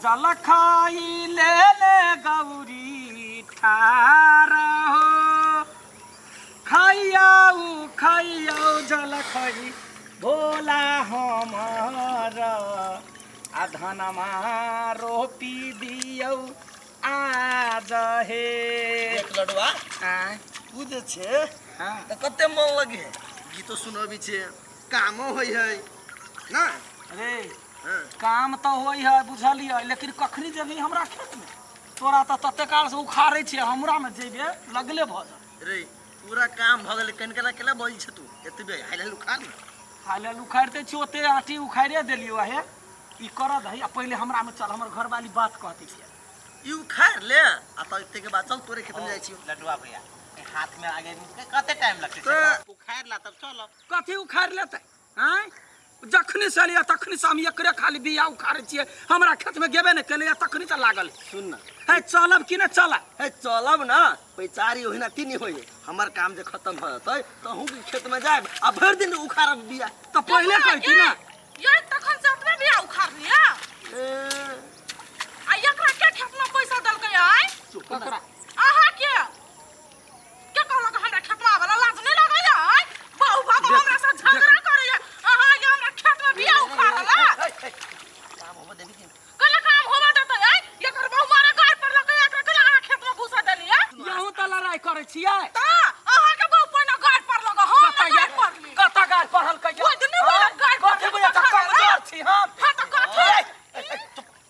जल खाई ले ले गौरी ठार हो खाइयाऊ जल खाई भोला हमार आ धनमा रोपी दियौ आज हे एक लडुआ तू जे छे त कते मन लगे गीतो सुनबी छे कामो होई है ना। अरे काम तो होई है बुझलिए, लेकिन कखनी जेबी हमरा खेत में तोरा तो तते काल से उखाड़े छे, हमरा में जेबे लगले भ जा रे पूरा काम भ गेले। कनकला केला बोल छे तू एतबे हाइले उखाड़ ना हाले उखाड़ते छी ओते आटी उखाड़े देलियो है ई करद है। पहले हमरा में चल, हमर घर वाली बात कहती छे ई उखाड़ ले आ त इते के बाद चल तोरे खेत में जाई छी। लडुआ भैया हाथ में आगे कते टाइम लगते उखाड़ ला तब चलो। कथी उखाड़ लेते हैं? जखनी से लिया तखनी से हम एकरे खाली बिया उखाड़े छिए, हमरा खेत में गेबे न केले तखनी से लागल। सुन ना है चलब कि न चला? है चलब ना पैचारी होइना तीनी होई हमर काम जे खत्म भ जतै त हूं के खेत में जाब आ भर दिन उखाड़ब बिया। तो पहले कहती ना ये तखन से अपने बिया उखाड़ लिया आ एकरा के खेत में पैसा दल के आय ककरा आहा के कहला के हमरा खेत में वाला लाज नहीं लगै आय बहु बाबा हमरा से झगड़ा करे आहा ये हमरा खेत में बिया उखाड़ला काम हो देबी कि कला काम होवा देतै आय एकर बहु मारे गाय पर लगे एकरा के आहा खेत में घुसा देलिए यहू त लड़ाई करे छिए त आहा के बहु पहिने गाय पर लगे हम गाय पर ली कता गाय पढ़ल के ओइ दिन वाला गाय पर कथी बुझा त कमजोर छी हम। हां त कथी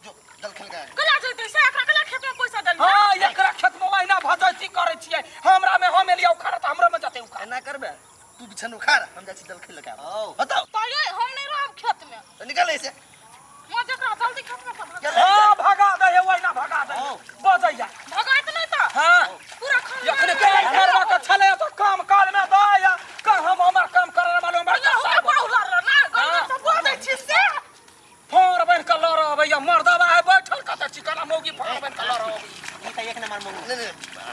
जो दल खेल गए कला जइतै से एकरा के खेत में पैसा देलिए हां एकरा खेत में महीना भजैती करे छिए, हमरा में हम एलिया उखाड़ त हमरा में जते उखाड़ ना करबे तू बिछन उखाड़ हम जाई छी दल खेल लगा बताओ त ये हम नहीं रहब खेत में तो निकल ऐसे म जकरा जल्दी खेत में पकड़ हां भगा दे ओइना भगा दे बजैया भगाइत नहीं त हां पूरा खाली एकरे के घरवा के छले तो काम काल में दया का हम हमर काम करे मालूम बा हो बहुला ना गलत से बोल दै छी से फोर बन के लड़ब या मर्दवा है बैठल कत चिकना मौगी फोर बन के लड़ब ई त एक नंबर मुंह नहीं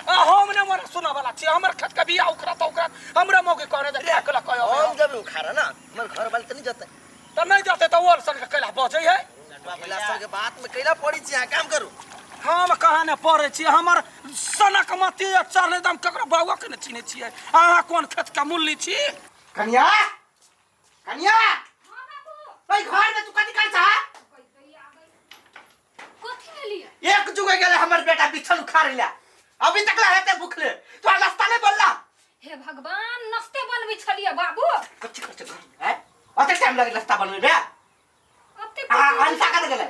आ हम ने मर सुना वाला छी, हमर खेत के बिया उखड़ा त उखड़ा हमरा मौगी कहने दे एकला कयो हम जब उखाड़ ना हमर घर वाले त नहीं जते त नहीं जाते त ओल संग कैला बजै है। पहला सब के बात में कैला पड़ी छी काम करू हम कहा ने पड़े छी, हमर सनक मती चढ़ले दम ककरा बाबा के न चिन्हे छिए। अहाँ कोन खेत के मूल्य छी? कन्या कन्या भाई घर में तू कथी कर छा? कथि लेलिए एक जुगे गेले हमर बेटा बिछल उखाड़ लिया, अभी तक रहते भूखले तो रास्ता नहीं बोलला। हे भगवान नस्ते बनबी छलिए बाबू कच्ची कर घर है ओते टाइम लगे रास्ता बनवे बे। अते अंसा कत गेले?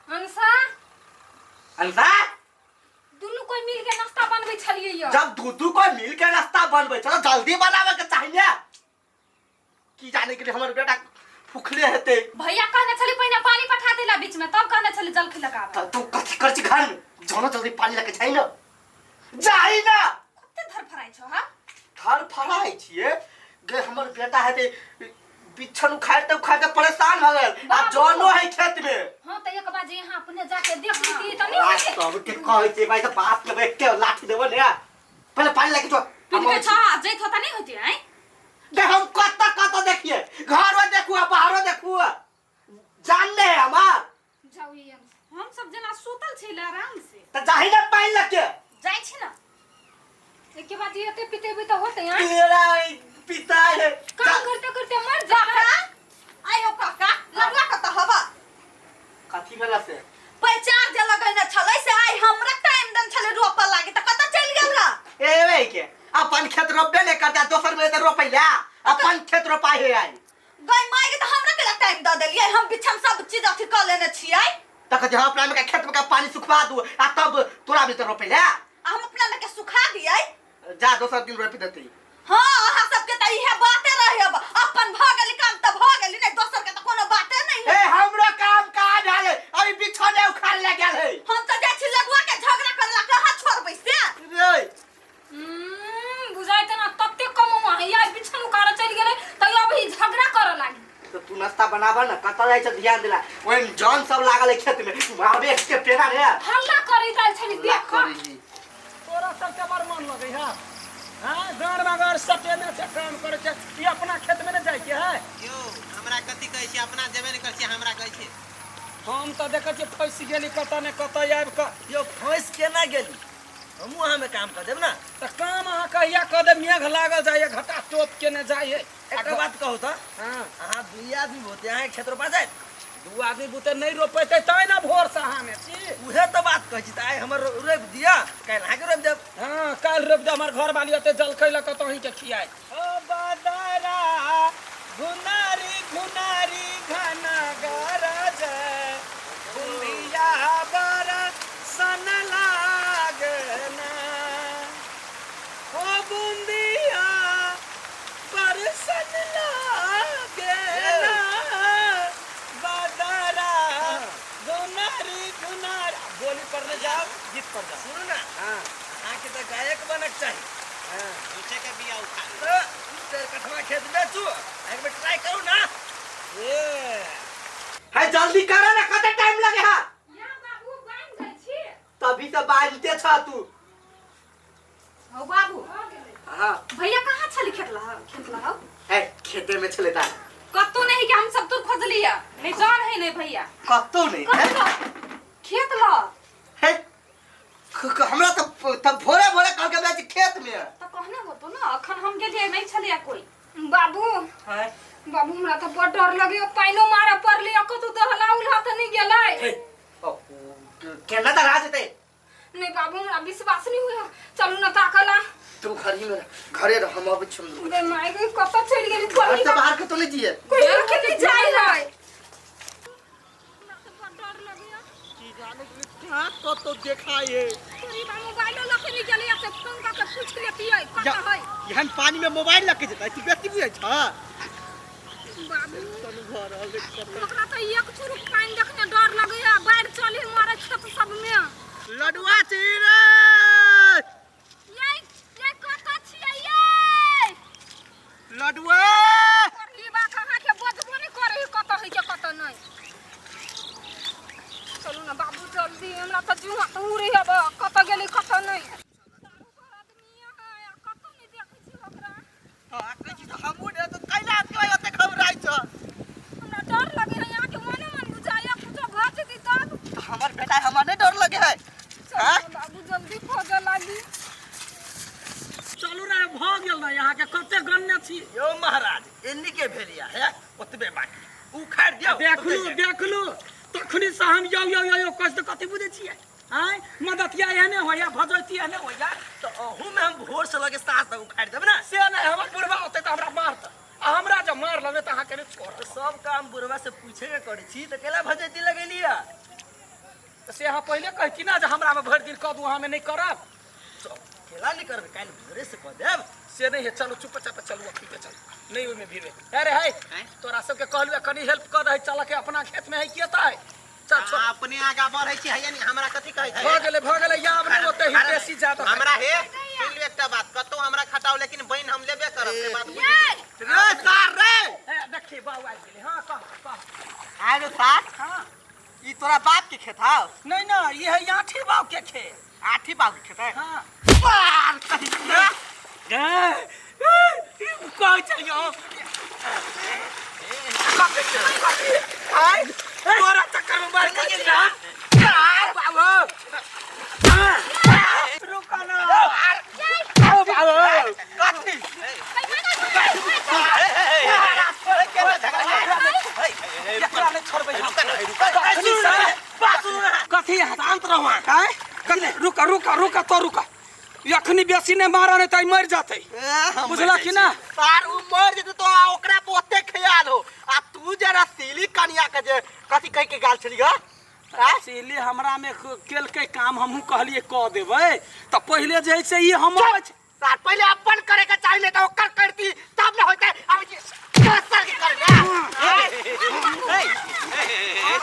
अंसा अंसा दुनु कोई मिल के नाश्ता बनबे छलिए यो जब दूधू को मिल के रास्ता बनवे चलो जल्दी बनावे के चाहिए की जाने के लिए हमर बेटा भूखले हेते। भैया कहने छली पहिने पानी पठा देला बीच में तब कहने छली जल खिलकावे तू कथी कर छी घर में जोनो जल्दी पानी लेके जाई ना जाई ना कते धर फराई छ हा घर फराई छिए गे हमर बेटा हेते बिछन उखाड़ते उखाड़ते परेशान भ गेल आ जोनो है खेत में। हां त एक बार यहां अपने जाके देख लीती त नहीं सब के कहै छै भाई त बाप के बेटे लाठी देबो ने पहले पानी लेके जो पिन के छ जई थोता नहीं होती है दे हम कत देखिए घर में देखू आ बाहरो देखू जान ले हमार जाऊ ये हम सब जना सुतल छिले आराम से त जाहि ना पानी लेके जाई छी ना एक के बाद ये पीते भी तो होते हैं तेरा पिता है काम करते करते मर जा आयो काका लगला कत हवा कथी भेला से पैचार जे लगैने छलै से आइ हमरा टाइम दन छलै रोपा लागे त कत चल गेल रा एवे के अपन खेत रोपबे ने करता दोसर में त रोपैला अपन खेत रोपाई है आई गई माई के त हमरा के टाइम द देलिए हम बिछम सब चीज अथि क लेने छियै तक जहां अपना में खेत में का पानी सुखवा दू आ तब तोरा भी त रोपैला हम अपना में के सुखा दियै जा दोसर दिन रोपी देती। हां अहा सब के त इहे बाते रहे अपन भ गेली काम त भ गेली नै दोसर के त कोनो बाते नै ए हमरो काम कहां झाले अभी बिछोने उखाड़ ले गेल है हम त जाइ छी लगवा के झगड़ा करला कहां छोड़बै से रे बुझाइ त ना तत्ते कम या बिछन उखाड़ चल गेलै त अभी झगड़ा कर लागी तो तू नाश्ता बनाबा ना कत जाय छ ध्यान देला ओइ जॉन सब लागल है खेत में मारबे के पेड़ा रे हल्ला करै दाल छली देख करी तोरा सबके बड़ मन लगे है। हां गाड़ मगर सटेने से काम करे के ई अपना खेत में न जाय के है क्यों हमरा कथि कहै छी अपना जेबे न कर छी हमरा कहै छी हम तो देखे छी फंस गेली कत ने कत आबि क यो फंस केना गेली हमहू अहाँ में काम कर देब ना त काम अहाँ कहिया क दे मेघ लागल जाइए घटा टोप केने जाइए एक बात कहू तो हाँ अहाँ दुई आदमी होते अहाँ क्षेत्र पर जाए दू आदमी बुते नहीं रोपेते तै ना भोर से अहाँ में छी उहे तो बात कहै छी त आइ हमर रोपि दिया काल्हि अहाँके रोपि देब हाँ काल रोप दे हमार घर वाली ओते जल खैला कतही के खियाए ओ बदरा घुनारी घुनारी घना गरज बुंदिया बर सन लागना ओ बुंदिया पर सन लागना बदरा घुनारी घुनारी बोली पर न जाओ गीत पर जाओ सुनू ना हाँ अहाँके त गायक बनक चाही सोचे के बिया उठा तो तेरे कठवा खेत बेचू एक बार ट्राई करू ना ये है जल्दी करो ना कते टाइम लगे हा या बाबू बांध दै छी तभी तो बाजते छ तू हो बाबू हां भैया कहाँ छली खेत लगा है खेते में चले ता कत्तो नहीं कि हम सब दूर खोजलिया नहीं जान है नहीं भैया कत्तो नहीं है खेत ला है हमरा तो तब भोरे भोरे कल के बेच खेत में तो कहने हो तो ना अखन हम गेलिए नहीं छलिया कोई बाबू है बाबू हमरा तो बड़ डर लगे पाइनो मारे पड़ले कतो दहला उला त नहीं गेलै केना त राज ते नहीं बाबू हमरा विश्वास नहीं हुआ चलू ना ताकला तू घर ही में घरे रह हम अब छम बे माय गई कत चल गेली घर से बाहर के तो नहीं जिए कोई के नहीं जाई रहे हमरा तो बड़ डर लगे की जाने क्या तो देखाए तोरी बा मोबाइलो लके नहीं गेली से फोन का के पूछ के लेती है कत है यहन पानी में मोबाइल लग के जता तू बेटी बुझै छ बाबू तनु घर आले ओकरा तो एक चुरुक पानी देखने डर लगे बाढ़ चली मारे खेत सब में लडुआ छी रे ये कत छियै ये लडुआ ई बा कहां के बजबो नहीं करे कत है के कत नहीं चलू ना बाबू जल्दी हमरा तो जुआ उड़े अब कत गेली कत नहीं आदमी है कत नहीं देखै छी ओकरा हां कहै छी त हमहु दे तो कैला के ओते घबराई छ हमरा डर लगे है यहाँ के मने मन बुझाया कुछो भऽ जेतै तब हमर बेटा हमरा नहीं डर लगे है चलू बाबू जल्दी खोज लागी चलू रे भ गेल ना यहाँ के कते गन्ने छी यो महाराज एन्नी के भेलिया है ओतबे बाकी उखाड़ दियो देखलू तखनी से हम यो कष्ट कथि बुझे छियै आय मदतिया एहने होया भजैती एहने होया तो अहू में हम भोर से लगे साथ तक उखाड़ देब ना से नहीं हमर बुढ़वा होते त हमरा मारत आ हमरा जब मार लगे त अहाँ के नहीं छोड़ तो सब काम बुढ़वा से पूछे के करै छी त केला भजैती लगेलिया से अहाँ पहले कहती ना जे हमरा में भरि दिन कदू अहाँ में नहीं करब तो केला नहीं करबे काल भोरे से कह देब से नहीं है चलो चुपचाप चलू अखी पे चल नहीं ओमे भीड़ अरे है तोरा सबके कहलुआ कनी हेल्प कर रही चल के अपना खेत में है किएता है चल छोड़ अपने आगा बढ़ै छी है हमरा कथि कहै छै भ गेलै या अब नहीं होते ही बेसी ज्यादा हमरा हे सुन लियो एकटा बात कतो हमरा खटाओ लेकिन बहन हम लेबे करब से बात बुझी रे सार रे ए देखी बाऊ आ गेलै हां कह आरो साथ हां ई तोरा बाप के खेत हाउ नहीं ना ये है याठी बाऊ के खेत आठी बाप के खेत है हां पार कहि ना कह चलियो हाय तोरा चक्कर में मार के गेल बाबू रुका ना ओ बाबू कथी कथी शांत रहो रुका तो रुका यखनी बेसी नहीं मारा नहीं त मर जाते बुझला कि ना सार उ मर जेते तो ओकरा पे ओते ख्याल हो आ तू जरा सीली कनिया के जे कथी कह के गाल छली ग इसीलिए हमरा में केल के काम हमहू कहलिए क देबै त पहिले जे है से ई हम सार पहले अपन करे के चाहिए तो ओकर करती तब न होते अब सर के कर ना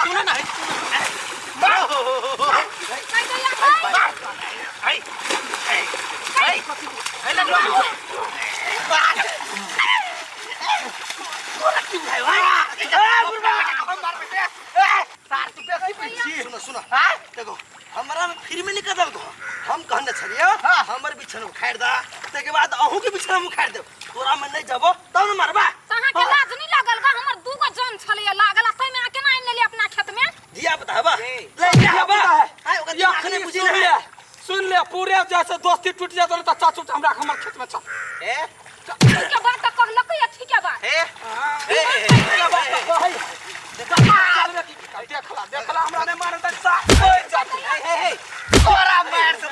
सुन ना सुनो सुनो देखो हमरा में फिर में निकल दो हम कहने छलिए हमर बिछन उखाड़ दा तेके बाद अहू के बिछन उखाड़ दे तोरा में नहीं जबो तब न मरबा तहां के लाज नहीं लागल का हमर दूगो जन छलिए लागल तै में आके ना आइन लेली अपना खेत में जिया पूरे जैसे दोस्ती टूट जात त चाचू हमरा हमर खेत में चल ए ठीक है बात कहलक या ठीक है बात ए क्या बात कहै देखला हमरा ने मारे त साफ हो जाती ए तोरा मार से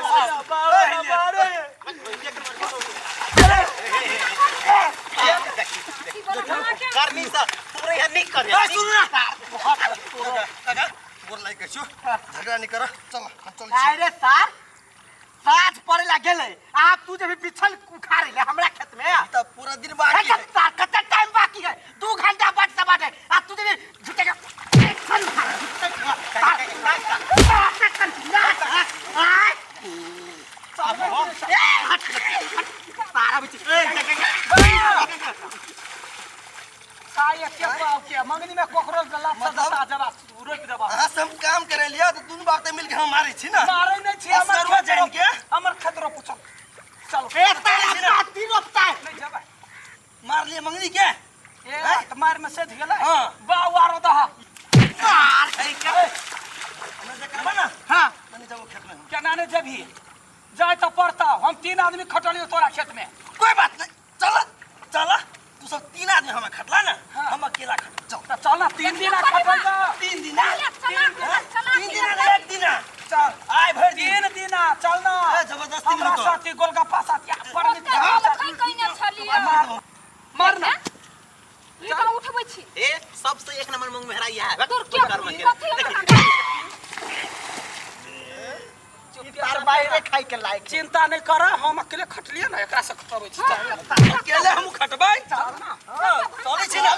करनी सा पूरे यहाँ नहीं कर ए सुन ना बहुत काका बोल लाइक छु झगड़ा नहीं कर चल हम चल अरे सर साथ पड़े ला गेले आप तू जब बिछल उखाड़ ले हमरा खेत में त पूरा दिन बाकी है कते टाइम बाकी है 2 घंटा बाद से बाटे आ तू जब झुटे के सारा बिच साय के पाव के मंगनी में कोकरोच गला सदा जरा रोक देबा हां सब काम करे लिया तो दोनों बातें मिल के हम मारे छी ना मारे नहीं छी सरवा जान के हमर खतरो पूछो चलो ए तेरा बाती रोकता है नहीं जाबा मार लिए मंगनी के ए त मार में सेध गेलै हां बा वारो दहा मार है क्या मैं जे करबा ना हां मैंने जाओ खेत में केना ने जभी जाय त पड़ता हम 3 आदमी खटलियो तोरा खेत में कोई बात नहीं चल चल तू सब 3 आदमी हमें खटला ना हम अकेला खट चल त चल ना 3 दिन खटल जा 3 दिन ना चला 3 दिन ना 1 दिन चल आय भर दिन 3 दिन चल ना ए जबरदस्ती हमरा मत साथी गोलगप्पा साथी पर कहीं कहीं छलिए मारना ई का उठबै छी ए सबसे एक नंबर मंग मेहरा यह है तोर क्या कर्म के कथी हमरा तार बाहर खाई के लायक चिंता नहीं कर हम अकेले खटलिए ना एकरा से खटबै छी अकेले हम खटबै चल ना चलै छी ना